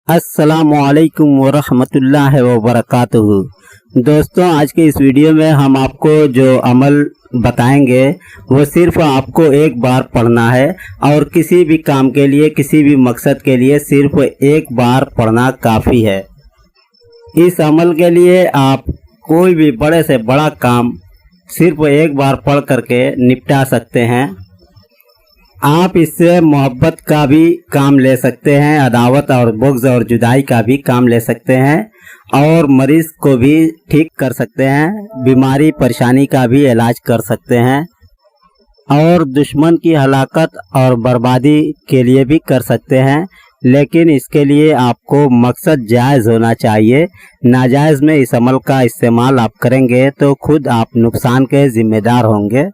अस्सलामुअलैकुम वरहमतुल्लाहि वबरकातुहू। दोस्तों, आज के इस वीडियो में हम आपको जो अमल बताएंगे वो सिर्फ आपको एक बार पढ़ना है और किसी भी काम के लिए, किसी भी मकसद के लिए सिर्फ एक बार पढ़ना काफ़ी है। इस अमल के लिए आप कोई भी बड़े से बड़ा काम सिर्फ एक बार पढ़ करके निपटा सकते हैं। आप इससे मोहब्बत का भी काम ले सकते हैं, अदावत और बुग़्ज़ और जुदाई का भी काम ले सकते हैं और मरीज़ को भी ठीक कर सकते हैं, बीमारी परेशानी का भी इलाज कर सकते हैं और दुश्मन की हलाकत और बर्बादी के लिए भी कर सकते हैं। लेकिन इसके लिए आपको मकसद जायज़ होना चाहिए। नाजायज़ में इस अमल का इस्तेमाल आप करेंगे तो खुद आप नुकसान के ज़िम्मेदार होंगे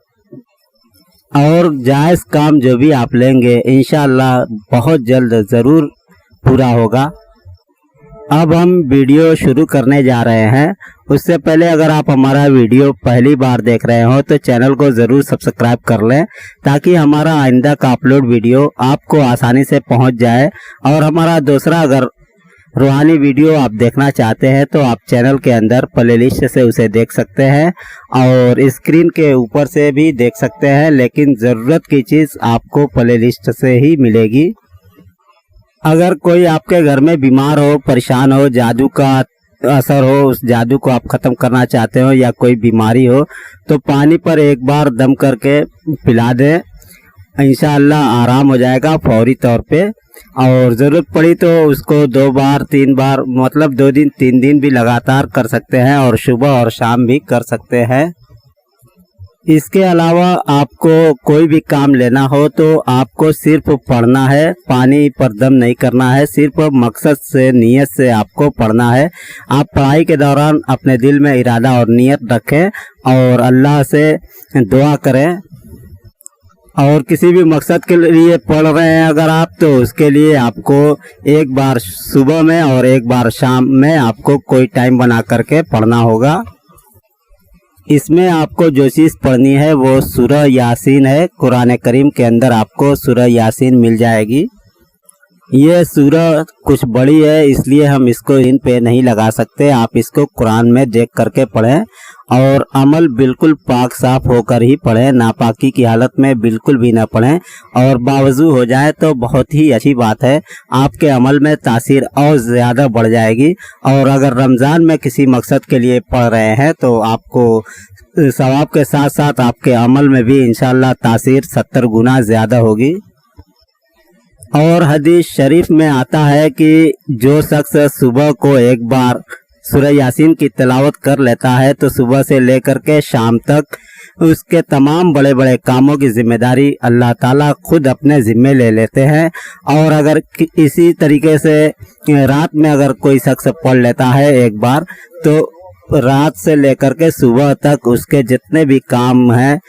और जायज़ काम जो भी आप लेंगे इंशाअल्लाह बहुत जल्द ज़रूर पूरा होगा। अब हम वीडियो शुरू करने जा रहे हैं। उससे पहले अगर आप हमारा वीडियो पहली बार देख रहे हो तो चैनल को ज़रूर सब्सक्राइब कर लें ताकि हमारा आइंदा का अपलोड वीडियो आपको आसानी से पहुंच जाए। और हमारा दूसरा अगर रूहानी वीडियो आप देखना चाहते हैं तो आप चैनल के अंदर प्ले लिस्ट से उसे देख सकते हैं और स्क्रीन के ऊपर से भी देख सकते हैं, लेकिन ज़रूरत की चीज़ आपको प्ले लिस्ट से ही मिलेगी। अगर कोई आपके घर में बीमार हो, परेशान हो, जादू का असर हो, उस जादू को आप ख़त्म करना चाहते हो या कोई बीमारी हो तो पानी पर एक बार दम करके पिला दें, इंशाअल्लाह आराम हो जाएगा फौरी तौर पे। और ज़रूरत पड़ी तो उसको 2 बार 3 बार मतलब 2 दिन 3 दिन भी लगातार कर सकते हैं और सुबह और शाम भी कर सकते हैं। इसके अलावा आपको कोई भी काम लेना हो तो आपको सिर्फ पढ़ना है, पानी पर दम नहीं करना है, सिर्फ मकसद से नीयत से आपको पढ़ना है। आप पढ़ाई के दौरान अपने दिल में इरादा और नीयत रखें और अल्लाह से दुआ करें। और किसी भी मकसद के लिए पढ़ रहे हैं अगर आप तो उसके लिए आपको एक बार सुबह में और एक बार शाम में आपको कोई टाइम बना करके पढ़ना होगा। इसमें आपको जो चीज़ पढ़नी है वो सूरह यासीन है। कुरान करीम के अंदर आपको सूरह यासीन मिल जाएगी। ये सूरह कुछ बड़ी है इसलिए हम इसको इन पे नहीं लगा सकते। आप इसको कुरान में देख करके पढ़ें और अमल बिल्कुल पाक साफ होकर ही पढ़ें, नापाकी की हालत में बिल्कुल भी ना पढ़ें और बावजू हो जाए तो बहुत ही अच्छी बात है, आपके अमल में तासीर और ज़्यादा बढ़ जाएगी। और अगर रमज़ान में किसी मकसद के लिए पढ़ रहे हैं तो आपको सवाब के साथ साथ आपके अमल में भी इंशाअल्लाह तासीर 70 गुना ज़्यादा होगी। और हदीस शरीफ में आता है कि जो शख्स सुबह को एक बार सूरह यासीन की तिलावत कर लेता है तो सुबह से लेकर के शाम तक उसके तमाम बड़े बड़े कामों की जिम्मेदारी अल्लाह ताला खुद अपने ज़िम्मे ले लेते हैं। और अगर इसी तरीके से रात में अगर कोई शख्स पढ़ लेता है एक बार तो रात से लेकर के सुबह तक उसके जितने भी काम हैं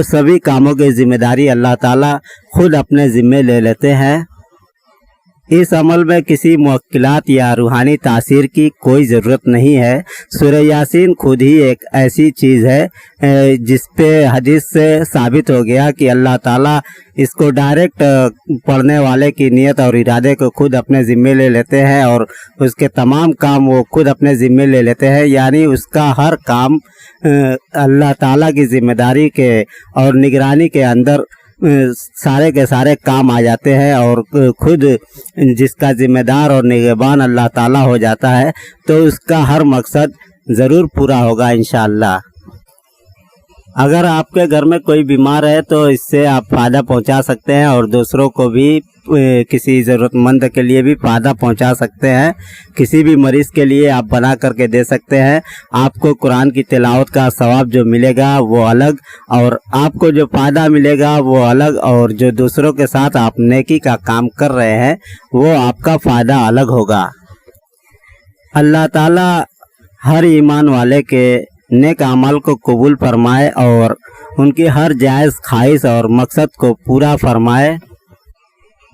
सभी कामों की जिम्मेदारी अल्लाह ताला खुद अपने ज़िम्मे ले लेते हैं। इस अमल में किसी मुश्किलात या रूहानी तासीर की कोई ज़रूरत नहीं है। सूरह यासीन खुद ही एक ऐसी चीज़ है जिस पे हदीस से साबित हो गया कि अल्लाह ताला इसको डायरेक्ट पढ़ने वाले की नीयत और इरादे को खुद अपने ज़िम्मे ले लेते हैं और उसके तमाम काम वो खुद अपने ज़िम्मे ले लेते हैं। यानी उसका हर काम अल्लाह ताला की ज़िम्मेदारी के और निगरानी के अंदर सारे के सारे काम आ जाते हैं और खुद जिसका ज़िम्मेदार और निगहबान अल्लाह ताला हो जाता है तो उसका हर मकसद ज़रूर पूरा होगा इंशाअल्लाह। अगर आपके घर में कोई बीमार है तो इससे आप फ़ायदा पहुंचा सकते हैं और दूसरों को भी किसी ज़रूरतमंद के लिए भी फ़ायदा पहुंचा सकते हैं। किसी भी मरीज़ के लिए आप बना करके दे सकते हैं। आपको कुरान की तिलावत का सवाब जो मिलेगा वो अलग और आपको जो फ़ायदा मिलेगा वो अलग, और जो दूसरों के साथ आप नेकी का काम कर रहे हैं वो आपका फ़ायदा अलग होगा। अल्लाह ताला हर ईमान वाले के नेक अमल को कबूल फरमाए और उनकी हर जायज़ ख्वाहिश और मकसद को पूरा फरमाए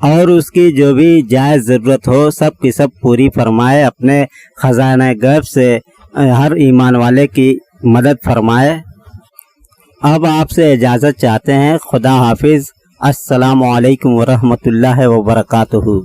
और उसकी जो भी जायज़ ज़रूरत हो सब की सब पूरी फरमाए। अपने ख़ज़ाने गैब से हर ईमान वाले की मदद फरमाए। अब आपसे इजाज़त चाहते हैं। खुदा हाफिज़। अस्सलामु अलैकुम वरहमतुल्लाहि वबरकातुहू।